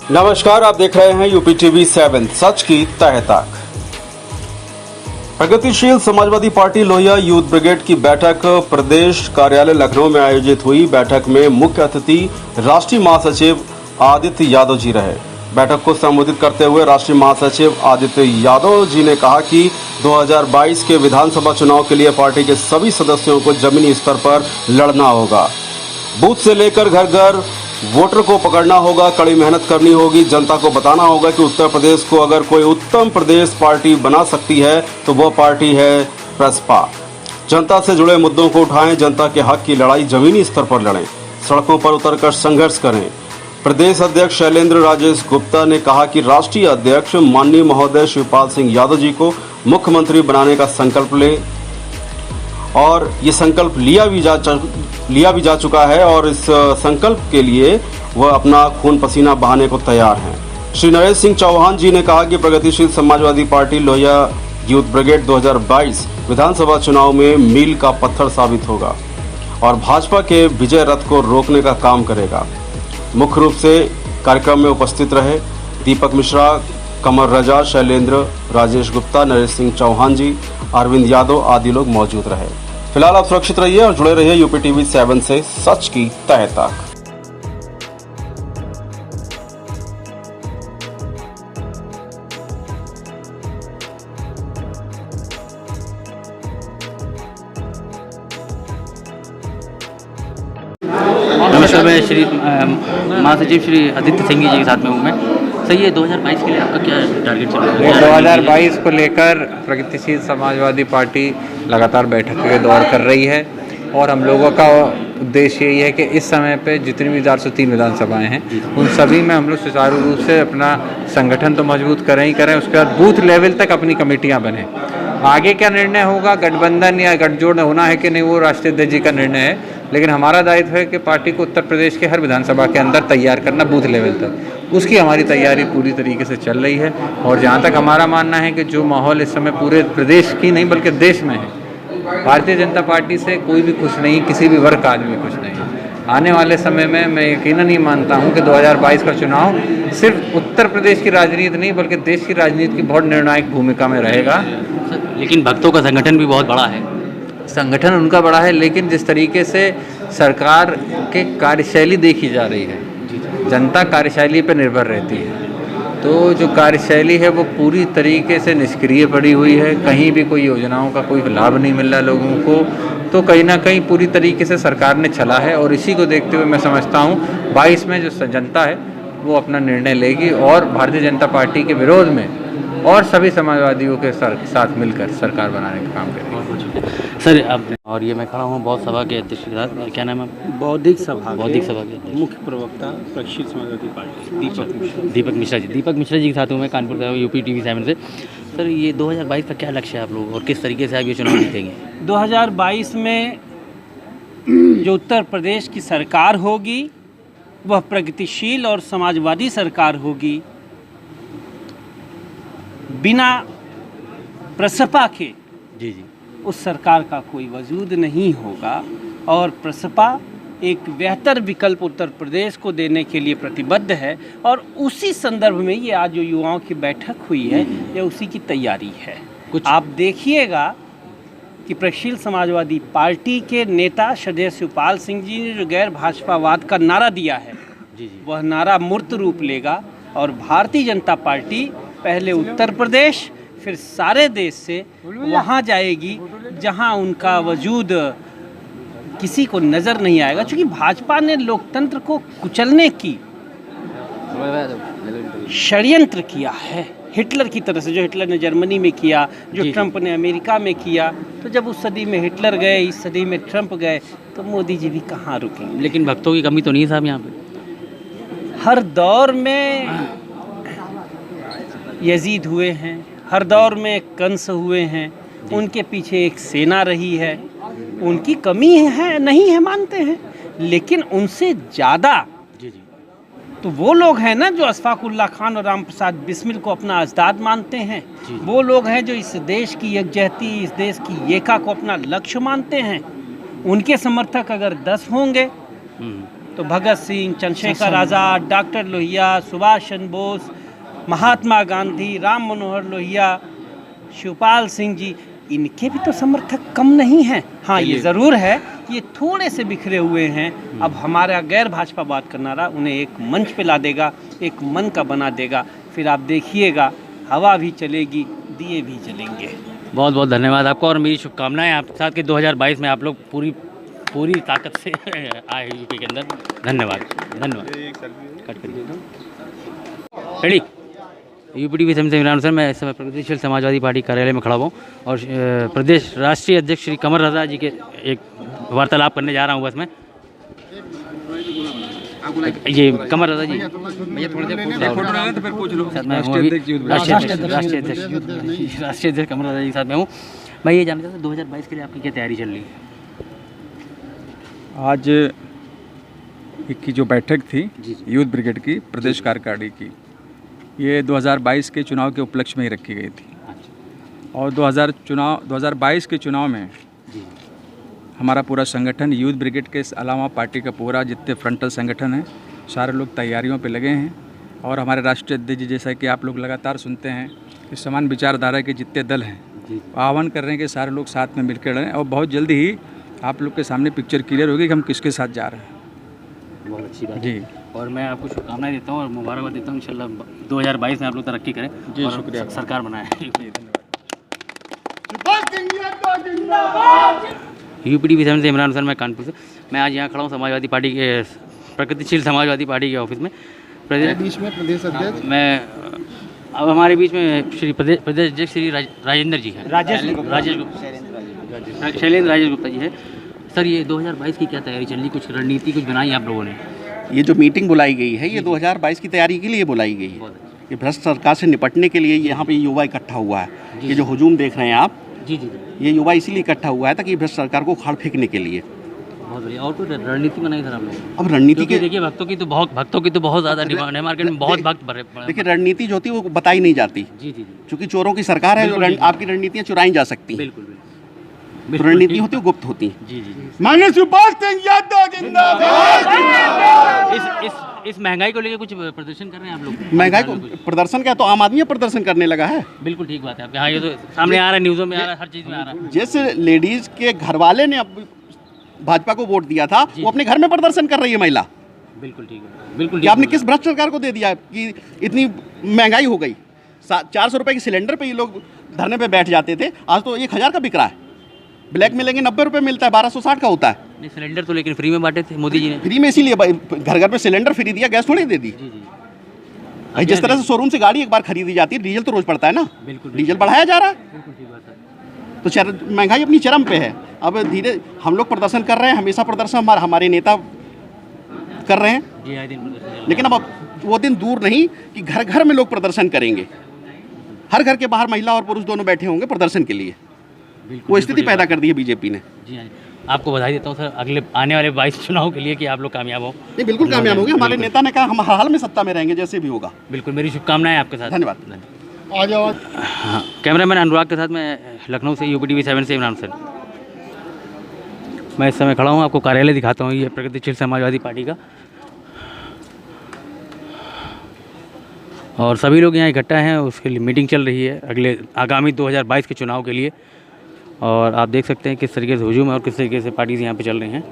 नमस्कार, आप देख रहे हैं यूपी टीवी 7 सच की तह तक। प्रगतिशील Samajwadi party Lohia youth brigade की बैठक प्रदेश कार्यालय लखनऊ में आयोजित हुई। बैठक में मुख्य अतिथि राष्ट्रीय महासचिव आदित्य यादव जी रहे। बैठक को संबोधित करते हुए राष्ट्रीय महासचिव आदित्य यादव जी ने कहा कि 2022 के विधानसभा चुनाव के लिए पार्टी के सभी सदस्यों को जमीनी स्तर पर लड़ना होगा। बूथ से लेकर घर घर वोटर को पकड़ना होगा, कड़ी मेहनत करनी होगी। जनता को बताना होगा कि उत्तर प्रदेश को अगर कोई उत्तम प्रदेश पार्टी बना सकती है तो वह पार्टी है प्रसपा। जनता से जुड़े मुद्दों को उठाएं, जनता के हक की लड़ाई जमीनी स्तर पर लड़ें, सड़कों पर उतरकर संघर्ष करें। प्रदेश अध्यक्ष शैलेंद्र राजेश गुप्ता ने कहा कि राष्ट्रीय अध्यक्ष माननीय महोदय शिवपाल सिंह यादव जी को मुख्यमंत्री बनाने का संकल्प लें और ये संकल्प लिया भी जा चुका है और इस संकल्प के लिए वह अपना खून पसीना बहाने को तैयार हैं। श्री नरेश सिंह चौहान जी ने कहा कि प्रगतिशील Samajwadi party Lohia youth brigade 2022 विधानसभा चुनाव में मील का पत्थर साबित होगा और भाजपा के विजय रथ को रोकने का काम करेगा। मुख्य रूप से कार्यक्रम में उपस्थित रहे दीपक मिश्रा, कमर रजा, शैलेंद्र राजेश गुप्ता, नरेश सिंह चौहान जी, अरविंद यादव आदि लोग मौजूद रहे। फिलहाल आप सुरक्षित रहिए और जुड़े रहिए यूपी टीवी 7 से सच की तह तक। नमस्कार, मैं श्री महासचिव श्री आदित्य सिंह जी के साथ में हूँ मैं। सर, ये 2022 के लिए आपका क्या टारगेट चल रहा है? 2022 को लेकर प्रगतिशील समाजवादी पार्टी लगातार बैठक के दौर कर रही है और हम लोगों का उद्देश्य यही है कि इस समय पे जितनी भी 403 विधानसभाएं हैं उन सभी में हम लोग सुचारू रूप से अपना संगठन तो मजबूत करें ही करें, उसके बाद बूथ लेवल तक अपनी कमेटियां बने। आगे क्या निर्णय होगा, गठबंधन या गठजोड़ होना है कि नहीं, वो राष्ट्रीय अध्यक्ष जी का निर्णय है, लेकिन हमारा दायित्व है कि पार्टी को उत्तर प्रदेश के हर विधानसभा के अंदर तैयार करना बूथ लेवल तक। उसकी हमारी तैयारी पूरी तरीके से चल रही है और जहाँ तक हमारा मानना है कि जो माहौल इस समय पूरे प्रदेश की नहीं बल्कि देश में है, भारतीय जनता पार्टी से कोई भी खुश नहीं, किसी भी वर्ग का आदमी खुश नहीं। आने वाले समय में मैं यकीनन ही मानता हूं कि 2022 का चुनाव सिर्फ उत्तर प्रदेश की राजनीति नहीं बल्कि देश की राजनीति की बहुत निर्णायक भूमिका में रहेगा। लेकिन भक्तों का संगठन भी बहुत बड़ा है। संगठन उनका बड़ा है, लेकिन जिस तरीके से सरकार के कार्यशैली देखी जा रही है, जनता कार्यशैली पर निर्भर रहती है, तो जो कार्यशैली है वो पूरी तरीके से निष्क्रिय पड़ी हुई है। कहीं भी कोई योजनाओं का कोई लाभ नहीं मिल रहा लोगों को, तो कहीं ना कहीं पूरी तरीके से सरकार ने चला है और इसी को देखते हुए मैं समझता हूँ 22 में जो जनता है वो अपना निर्णय लेगी और भारतीय जनता पार्टी के विरोध में और सभी समाजवादियों के साथ मिलकर सरकार बनाने का काम करेगी। सर, आप और ये मैं खड़ा हूँ बौद्ध सभा के अध्यक्ष के साथ, क्या नाम है? बौद्धिक सभा के अध्यक्ष, मुख्य प्रवक्ता प्रगतिशील समाजवादी पार्टी दीपक मिश्रा जी के साथ हूँ मैं, कानपुर का यूपी टीवी 7 से। सर, ये 2022 का क्या लक्ष्य है आप लोग और किस तरीके से आप ये चुनाव जीतेंगे? 2022 में जो उत्तर प्रदेश की सरकार होगी वह प्रगतिशील और समाजवादी सरकार होगी। बिना प्रसपा के जी उस सरकार का कोई वजूद नहीं होगा और प्रसपा एक बेहतर विकल्प उत्तर प्रदेश को देने के लिए प्रतिबद्ध है और उसी संदर्भ में ये आज जो युवाओं की बैठक हुई है ये उसी की तैयारी है। कुछ आप देखिएगा कि प्रगतिशील समाजवादी पार्टी के नेता श्रद्धेय शिवपाल सिंह जी ने जो गैर भाजपावाद का नारा दिया है वह नारा मूर्त रूप लेगा और भारतीय जनता पार्टी पहले उत्तर प्रदेश फिर सारे देश से वहाँ जाएगी जहाँ उनका वजूद किसी को नज़र नहीं आएगा, क्योंकि भाजपा ने लोकतंत्र को कुचलने की षड्यंत्र किया है हिटलर की तरह से। जो हिटलर ने जर्मनी में किया, जो ट्रंप ने अमेरिका में किया, तो जब उस सदी में हिटलर गए, इस सदी में ट्रंप गए, तो मोदी जी भी कहाँ रुकेंगे। लेकिन भक्तों की कमी तो नहीं है साहब यहाँ पे? हर दौर में यजीद हुए हैं, हर दौर में कंस हुए हैं, उनके पीछे एक सेना रही है, उनकी कमी है नहीं है मानते हैं, लेकिन उनसे ज़्यादा तो वो लोग हैं ना जो अशफाकुल्लाह खान और राम प्रसाद बिस्मिल को अपना अजदाद मानते हैं। वो लोग हैं जो इस देश की यकजहती, इस देश की एका को अपना लक्ष्य मानते हैं। उनके समर्थक अगर 10 होंगे तो भगत सिंह, चंद्रशेखर आज़ाद, डॉक्टर लोहिया, सुभाष चंद्र बोस, महात्मा गांधी, राम मनोहर लोहिया, शिवपाल सिंह जी, इनके भी तो समर्थक कम नहीं हैं। हाँ, ये ज़रूर है कि ये थोड़े से बिखरे हुए हैं। अब हमारा गैर भाजपावाद का नारा उन्हें एक मंच पे ला देगा, एक मन का बना देगा। फिर आप देखिएगा, हवा भी चलेगी, दिए भी जलेंगे। बहुत बहुत धन्यवाद आपको और मेरी शुभकामनाएं आपके साथ कि 2022 में आप लोग पूरी ताकत से आए यूपी के अंदर। धन्यवाद धन्यवाद। कट करिए रेडी। यूपी टीवी से इमरान सर, मैं इस समय प्रगतिशील समाजवादी पार्टी कार्यालय में खड़ा हूँ और प्रदेश राष्ट्रीय अध्यक्ष श्री कमर रजा जी के एक वार्तालाप करने जा रहा हूँ बस में। ये कमर रजा जी, भैया थोड़ी देर फोटो लेना तो फिर पूछ लो। राष्ट्रीय अध्यक्ष कमर रजा जी के साथ में हूँ। मैं ये जानना चाहता हूँ 2022 के लिए आपकी क्या तैयारी चल रही है? आज की जो बैठक थी यूथ ब्रिगेड की प्रदेश कार्यकारिणी की, ये 2022 के चुनाव के उपलक्ष्य में ही रखी गई थी। और 2022 के चुनाव में हमारा पूरा संगठन यूथ ब्रिगेड के अलावा पार्टी का पूरा जितने फ्रंटल संगठन है, सारे लोग तैयारियों पे लगे हैं। और हमारे राष्ट्रीय अध्यक्ष जी, जैसा कि आप लोग लगातार सुनते हैं कि समान विचारधारा के जितने दल हैं, आह्वान कर रहे हैं कि सारे लोग साथ में मिलकर रहें। और बहुत जल्दी ही आप लोग के सामने पिक्चर क्लियर होगी कि हम किसके साथ जा रहे हैं। बहुत अच्छी बात जी। और मैं आपको शुभकामनाएं देता हूँ और मुबारकबाद देता हूँ। इंशाल्लाह 2022 में आप लोग तरक्की करें और शुक्रिया, सरकार बनाएं। यूपी टीवी 7 से इमरान सर, मैं कानपुर से। मैं आज यहाँ खड़ा हूँ समाजवादी पार्टी के प्रगतिशील समाजवादी पार्टी के ऑफिस में। बीच में प्रदेश अध्यक्ष मैं अब हमारे बीच में श्री प्रदेश अध्यक्ष श्री राजेंद्र जी हैं, शैलेंद्र राजेश गुप्ता जी है। सर, ये 2022 की क्या तैयारी चल रही, कुछ रणनीति कुछ बनाई आप लोगों ने? ये जो मीटिंग बुलाई गई है, ये 2022 की तैयारी के लिए बुलाई गई है। ये भ्रष्ट सरकार से निपटने के लिए यहाँ पे युवा इकट्ठा हुआ है। ये जो हुजूम देख रहे हैं आप, जी जी, ये युवा इसीलिए इकट्ठा हुआ है ताकि भ्रष्ट सरकार को उखाड़ फेंकने के लिए। बहुत बढ़िया। और कोई रणनीति बनाई सर आप लोग? अब रणनीति के देखिए, भक्तों की तो बहुत ज़्यादा डिमांड है, मार्केट में बहुत भक्त भरे। देखिए, रणनीति जो होती है वो बताई नहीं जाती। जी जी, क्योंकि चोरों की सरकार है, आपकी रणनीतियाँ चुराई जा सकती हैं। बिल्कुल। रणनीति होती है गुप्त होती है। जी जी। माननीय शिवपाल सिंह यादव जिंदाबाद। इस महंगाई को लेकर कुछ प्रदर्शन कर रहे हैं आप लोग? महंगाई को प्रदर्शन क्या, तो आम आदमी प्रदर्शन करने लगा है। बिल्कुल ठीक बात है आपके। हाँ, ये तो सामने आ रहा है, न्यूज़ों में आ रहा है, हर चीज़ में आ रहा है। जैसे लेडीज के घर वाले ने अब भाजपा को वोट दिया था, वो अपने घर में प्रदर्शन कर रही है महिला। बिल्कुल ठीक है, बिल्कुल। कि आपने किस भ्रष्ट सरकार को दे दिया कि इतनी महंगाई हो गई। 400 रुपए के सिलेंडर पे ये लोग धरने पे बैठ जाते थे, आज तो 1000 का बिक रहा है। ब्लैक में लेंगे 90 रुपए मिलता है, 1260 का होता है। नहीं, सिलेंडर तो लेकिन फ्री में बांटे थे मोदी जी ने। फ्री में इसीलिए घर घर पे सिलेंडर फ्री दिया, गैस थोड़ी दे दी। भाई, जिस तरह से शोरूम से गाड़ी एक बार खरीदी जाती है, डीजल तो रोज पड़ता है ना। बिल्कुल, डीजल बढ़ाया जा रहा है, बिल्कुल ठीक बात है। तो महंगाई अपनी चरम पे है। अब धीरे हम लोग प्रदर्शन कर रहे हैं, हमेशा प्रदर्शन हमारे नेता कर रहे हैं। लेकिन अब वो दिन दूर नहीं कि घर घर में लोग प्रदर्शन करेंगे। हर घर के बाहर महिला और पुरुष दोनों बैठे होंगे प्रदर्शन के लिए। वो स्थिति पैदा कर दी है बीजेपी ने। जी हाँ, आपको बधाई देता हूँ सर अगले आने वाले 22 चुनाव के लिए कि आप लोग कामयाब हो। नहीं, बिल्कुल कामयाब होंगे। हमारे नेता ने कहा हम हर हाल में सत्ता में रहेंगे, जैसे भी होगा। बिल्कुल, मेरी शुभकामनाएं आपके साथ। धन्यवाद। आ जाओ। हाँ, कैमरामैन अनुराग के साथ मैं लखनऊ से यूपी टीवी 7 से इमरान सर। मैं इस समय खड़ा हूँ, आपको कार्यालय दिखाता हूँ, ये प्रगतिशील समाजवादी पार्टी का। और सभी लोग यहाँ इकट्ठा हैं, उसके लिए मीटिंग चल रही है अगले आगामी 2022 के चुनाव के लिए। और आप देख सकते हैं किस तरीके से हुजूम है और किस तरीके से पार्टीज यहाँ पे चल रही हैं।